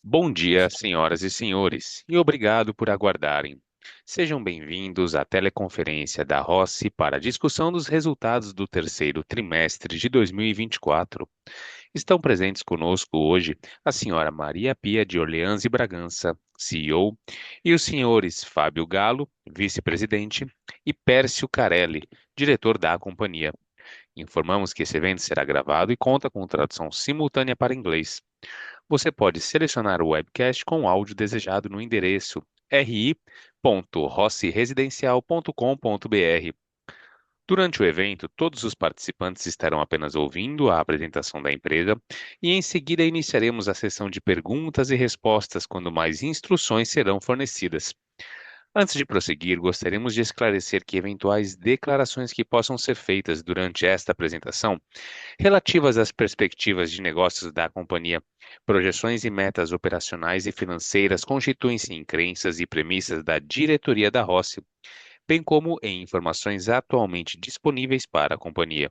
Bom dia, senhoras e senhores, e obrigado por aguardarem. Sejam bem-vindos à teleconferência da Rossi para a discussão dos resultados do terceiro trimestre de 2024. Estão presentes conosco hoje a senhora Maria Pia de Orleans e Bragança, CEO, e os senhores Fábio Galo, vice-presidente, e Pércio Carelli, diretor da companhia. Informamos que esse evento será gravado e conta com tradução simultânea para inglês. Você pode selecionar o webcast com o áudio desejado no endereço ri.rossiresidencial.com.br. Durante o evento, todos os participantes estarão apenas ouvindo a apresentação da empresa e em seguida iniciaremos a sessão de perguntas e respostas quando mais instruções serão fornecidas. Antes de prosseguir, gostaríamos de esclarecer que eventuais declarações que possam ser feitas durante esta apresentação relativas às perspectivas de negócios da companhia, projeções e metas operacionais e financeiras constituem-se em crenças e premissas da diretoria da Rossi, bem como em informações atualmente disponíveis para a companhia.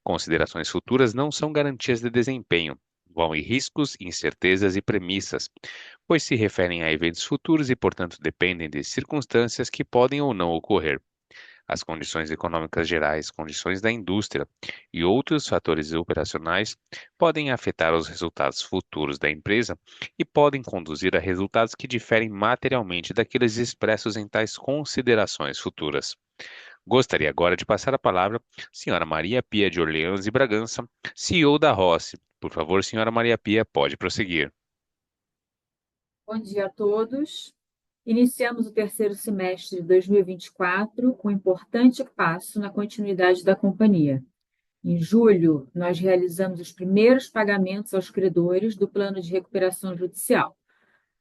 Considerações futuras não são garantias de desempenho, envolvem riscos, incertezas e premissas, pois se referem a eventos futuros e, portanto, dependem de circunstâncias que podem ou não ocorrer. As condições econômicas gerais, condições da indústria e outros fatores operacionais podem afetar os resultados futuros da empresa e podem conduzir a resultados que diferem materialmente daqueles expressos em tais considerações futuras. Gostaria agora de passar a palavra à senhora Maria Pia de Orleans e Bragança, CEO da Rossi. Por favor, senhora Maria Pia, pode prosseguir. Bom dia a todos. Iniciamos o terceiro semestre de 2024 com um importante passo na continuidade da companhia. Em julho, nós realizamos os primeiros pagamentos aos credores do plano de recuperação judicial,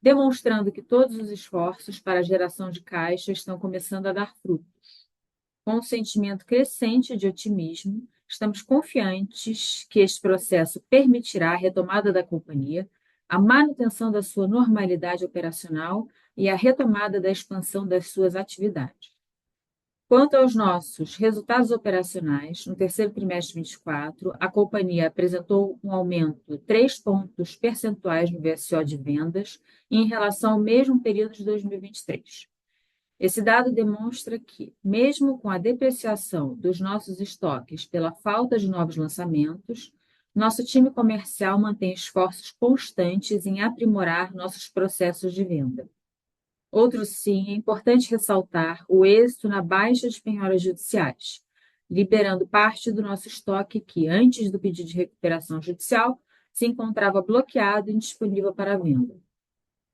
demonstrando que todos os esforços para a geração de caixa estão começando a dar fruto. Com um sentimento crescente de otimismo, estamos confiantes que este processo permitirá a retomada da companhia, a manutenção da sua normalidade operacional e a retomada da expansão das suas atividades. Quanto aos nossos resultados operacionais, no terceiro trimestre de 2024, a companhia apresentou um aumento de 3 pontos percentuais no VSO de vendas em relação ao mesmo período de 2023. Esse dado demonstra que, mesmo com a depreciação dos nossos estoques pela falta de novos lançamentos, nosso time comercial mantém esforços constantes em aprimorar nossos processos de venda. Outro sim, é importante ressaltar o êxito na baixa de penhoras judiciais, liberando parte do nosso estoque que, antes do pedido de recuperação judicial, se encontrava bloqueado e indisponível para venda.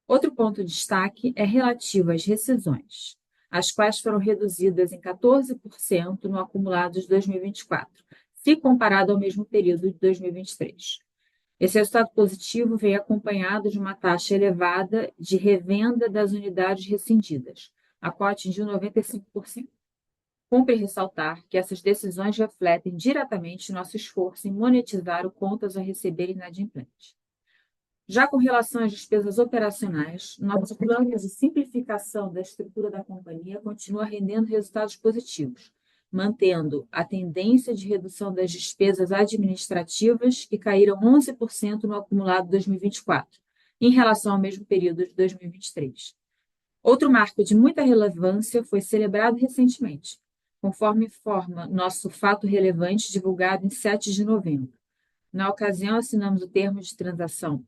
Outro ponto de destaque é relativo às rescisões, as quais foram reduzidas em 14% no acumulado de 2024, se comparado ao mesmo período de 2023. Esse resultado positivo veio acompanhado de uma taxa elevada de revenda das unidades rescindidas, a qual atingiu 95%. Cumpre ressaltar que essas decisões refletem diretamente nosso esforço em monetizar o contas a receber inadimplente. Já com relação às despesas operacionais, nosso plano de simplificação da estrutura da companhia continua rendendo resultados positivos, mantendo a tendência de redução das despesas administrativas, que caíram 11% no acumulado 2024, em relação ao mesmo período de 2023. Outro marco de muita relevância foi celebrado recentemente, conforme informa nosso fato relevante divulgado em 7 de novembro. Na ocasião, assinamos o termo de transação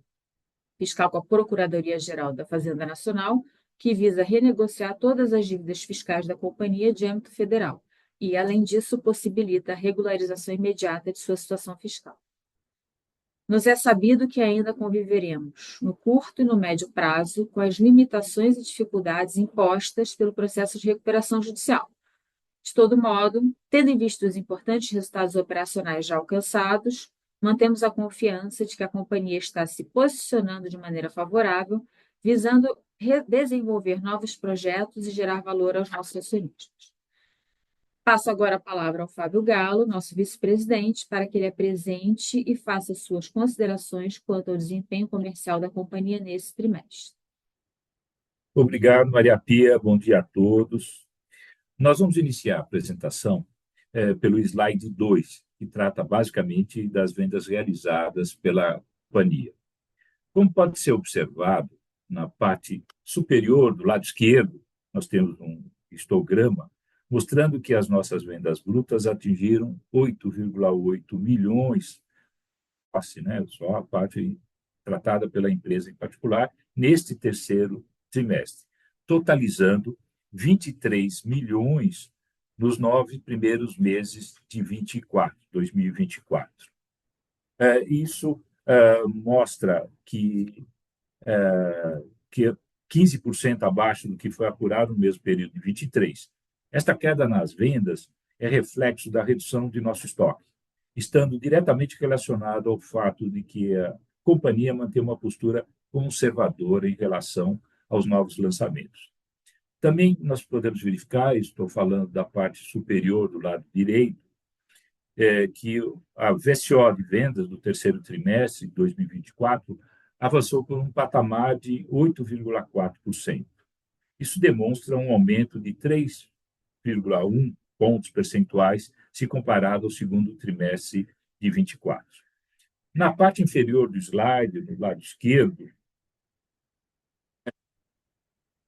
fiscal com a Procuradoria-Geral da Fazenda Nacional, que visa renegociar todas as dívidas fiscais da companhia de âmbito federal e, além disso, possibilita a regularização imediata de sua situação fiscal. Nos é sabido que ainda conviveremos, no curto e no médio prazo, com as limitações e dificuldades impostas pelo processo de recuperação judicial. De todo modo, tendo em vista os importantes resultados operacionais já alcançados, mantemos a confiança de que a companhia está se posicionando de maneira favorável, visando desenvolver novos projetos e gerar valor aos nossos acionistas. Passo agora a palavra ao Fábio Galo, nosso vice-presidente, para que ele apresente e faça suas considerações quanto ao desempenho comercial da companhia nesse trimestre. Obrigado, Maria Pia. Bom dia a todos. Nós vamos iniciar a apresentação pelo slide 2, que trata basicamente das vendas realizadas pela companhia. Como pode ser observado, na parte superior do lado esquerdo, nós temos um histograma mostrando que as nossas vendas brutas atingiram 8,8 milhões, né, só a parte tratada pela empresa em particular, neste terceiro trimestre, totalizando 23 milhões nos 9 primeiros meses de 2024. Isso mostra que é 15% abaixo do que foi apurado no mesmo período de 23. Esta queda nas vendas é reflexo da redução de nosso estoque, estando diretamente relacionado ao fato de que a companhia mantém uma postura conservadora em relação aos novos lançamentos. Também nós podemos verificar, estou falando da parte superior do lado direito, que a VSO de vendas do terceiro trimestre de 2024 avançou por um patamar de 8,4%. Isso demonstra um aumento de 3,1 pontos percentuais se comparado ao segundo trimestre de 24. Na parte inferior do slide, no lado esquerdo,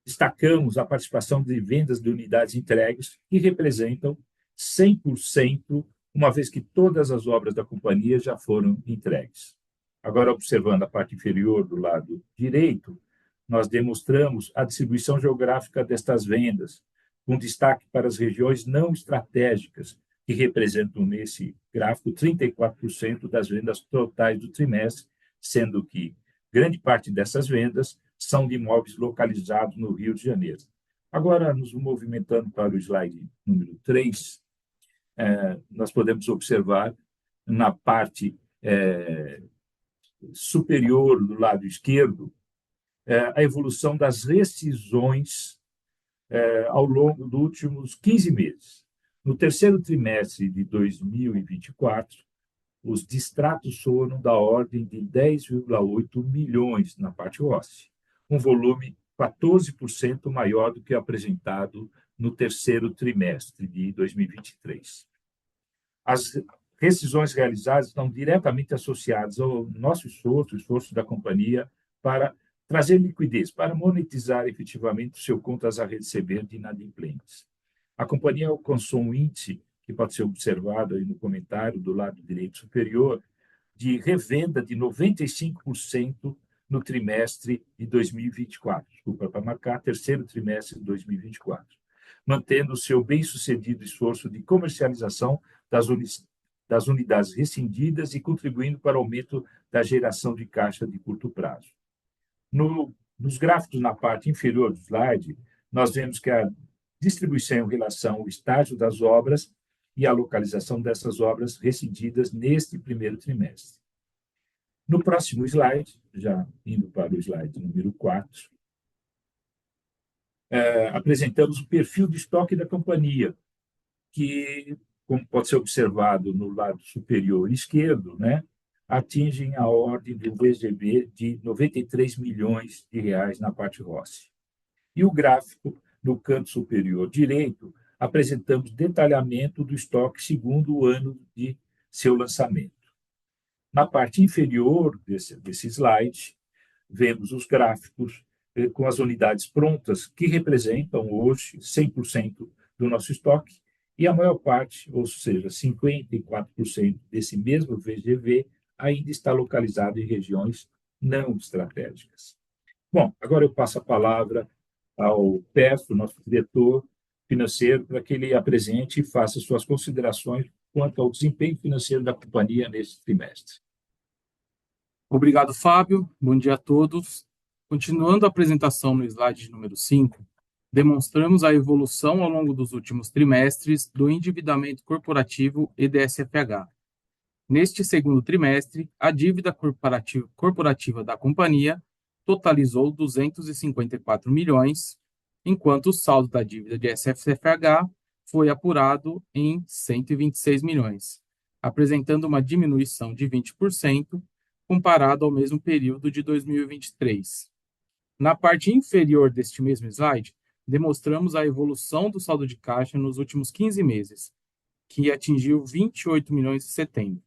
destacamos a participação de vendas de unidades entregues, que representam 100%, uma vez que todas as obras da companhia já foram entregues. Agora, observando a parte inferior do lado direito, nós demonstramos a distribuição geográfica destas vendas, com destaque para as regiões não estratégicas, que representam nesse gráfico 34% das vendas totais do trimestre, sendo que grande parte dessas vendas são de imóveis localizados no Rio de Janeiro. Agora, nos movimentando para o slide número 3, nós podemos observar na parte superior do lado esquerdo a evolução das rescisões ao longo dos últimos 15 meses. No terceiro trimestre de 2024, os distratos foram da ordem de 10,8 milhões na parte ROCE, um volume 14% maior do que apresentado no terceiro trimestre de 2023. As rescisões realizadas estão diretamente associadas ao nosso esforço, o esforço da companhia para trazer liquidez, para monetizar efetivamente o seu contas a receber de inadimplentes. A companhia alcançou um índice que pode ser observado aí no comentário do lado direito superior, de revenda de 95% no trimestre de 2024, desculpa, para marcar terceiro trimestre de 2024, mantendo o seu bem-sucedido esforço de comercialização das unidades rescindidas e contribuindo para o aumento da geração de caixa de curto prazo. Nos gráficos na parte inferior do slide, nós vemos que a distribuição em relação ao estágio das obras e a localização dessas obras rescindidas neste primeiro trimestre. No próximo slide, já indo para o slide número 4, apresentamos o perfil de estoque da companhia, que, como pode ser observado no lado superior esquerdo, né, atingem a ordem do VGV de 93 milhões de reais na parte ROCE. E o gráfico, no canto superior direito, apresentamos detalhamento do estoque segundo o ano de seu lançamento. Na parte inferior desse slide, vemos os gráficos com as unidades prontas, que representam hoje 100% do nosso estoque, e a maior parte, ou seja, 54% desse mesmo VGV, ainda está localizado em regiões não estratégicas. Bom, agora eu passo a palavra ao Pedro, nosso diretor financeiro, para que ele apresente e faça suas considerações quanto ao desempenho financeiro da companhia neste trimestre. Obrigado, Fábio. Bom dia a todos. Continuando a apresentação no slide número 5, demonstramos a evolução ao longo dos últimos trimestres do endividamento corporativo e DSFH. Neste segundo trimestre, a dívida corporativa da companhia totalizou 254 milhões, enquanto o saldo da dívida de SFCFH foi apurado em 126 milhões, apresentando uma diminuição de 20% comparado ao mesmo período de 2023. Na parte inferior deste mesmo slide, demonstramos a evolução do saldo de caixa nos últimos 15 meses, que atingiu 28 milhões em setembro.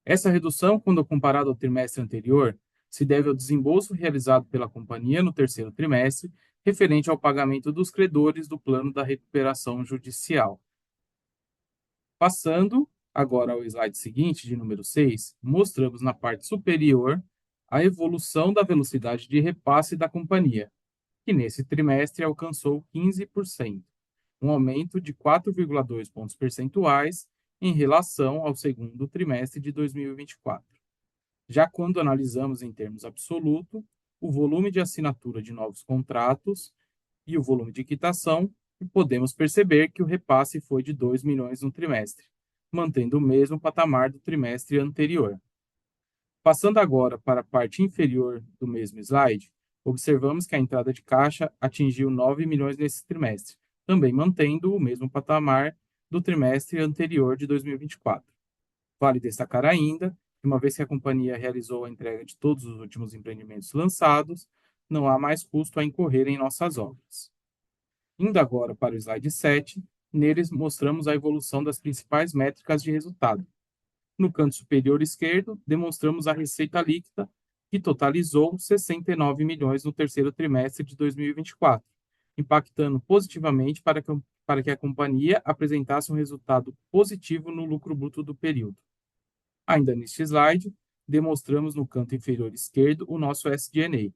Essa redução, quando comparada ao trimestre anterior, se deve ao desembolso realizado pela companhia no terceiro trimestre, referente ao pagamento dos credores do plano da recuperação judicial. Passando agora ao slide seguinte, de número 6, mostramos na parte superior a evolução da velocidade de repasse da companhia, que nesse trimestre alcançou 15%, um aumento de 4,2 pontos percentuais em relação ao segundo trimestre de 2024. Já quando analisamos em termos absolutos, o volume de assinatura de novos contratos e o volume de quitação, podemos perceber que o repasse foi de 2 milhões no trimestre, mantendo o mesmo patamar do trimestre anterior. Passando agora para a parte inferior do mesmo slide, observamos que a entrada de caixa atingiu 9 milhões nesse trimestre, também mantendo o mesmo patamar do trimestre anterior de 2024. Vale destacar ainda que, uma vez que a companhia realizou a entrega de todos os últimos empreendimentos lançados, não há mais custo a incorrer em nossas obras. Indo agora para o slide 7, neles mostramos a evolução das principais métricas de resultado. No canto superior esquerdo, demonstramos a receita líquida, que totalizou 69 milhões no terceiro trimestre de 2024, impactando positivamente para que a companhia apresentasse um resultado positivo no lucro bruto do período. Ainda neste slide, demonstramos no canto inferior esquerdo o nosso SG&A.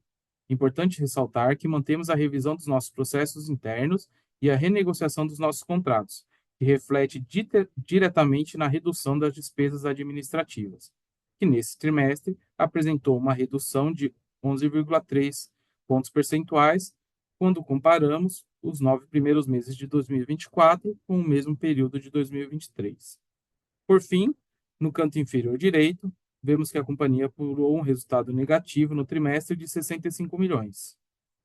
Importante ressaltar que mantemos a revisão dos nossos processos internos e a renegociação dos nossos contratos, que reflete diretamente na redução das despesas administrativas, que nesse trimestre apresentou uma redução de 11,3 pontos percentuais quando comparamos os 9 primeiros meses de 2024 com o mesmo período de 2023. Por fim, no canto inferior direito, vemos que a companhia apurou um resultado negativo no trimestre de 65 milhões,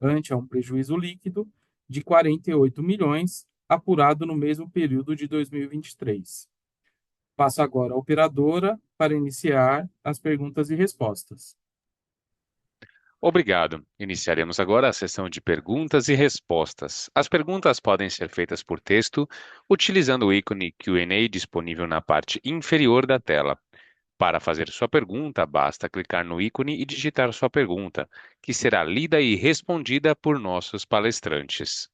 ante a um prejuízo líquido de 48 milhões, apurado no mesmo período de 2023. Passo agora à operadora para iniciar as perguntas e respostas. Obrigado. Iniciaremos agora a sessão de perguntas e respostas. As perguntas podem ser feitas por texto, utilizando o ícone Q&A disponível na parte inferior da tela. Para fazer sua pergunta, basta clicar no ícone e digitar sua pergunta, que será lida e respondida por nossos palestrantes.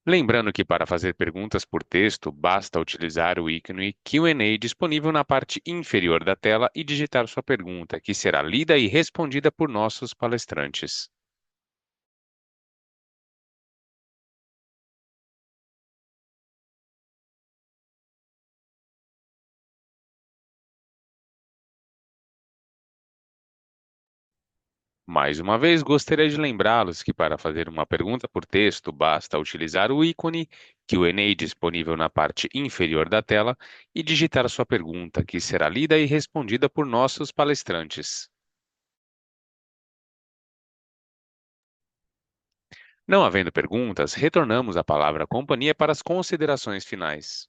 Lembrando que para fazer perguntas por texto, basta utilizar o ícone Q&A disponível na parte inferior da tela e digitar sua pergunta, que será lida e respondida por nossos palestrantes. Mais uma vez, gostaria de lembrá-los que para fazer uma pergunta por texto, basta utilizar o ícone Q&A disponível na parte inferior da tela e digitar sua pergunta, que será lida e respondida por nossos palestrantes. Não havendo perguntas, retornamos a palavra à companhia para as considerações finais.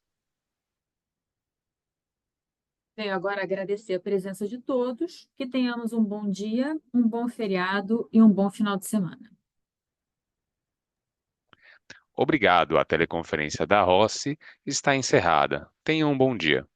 Venho agora agradecer a presença de todos, que tenhamos um bom dia, um bom feriado e um bom final de semana. Obrigado. A teleconferência da Rossi está encerrada. Tenham um bom dia.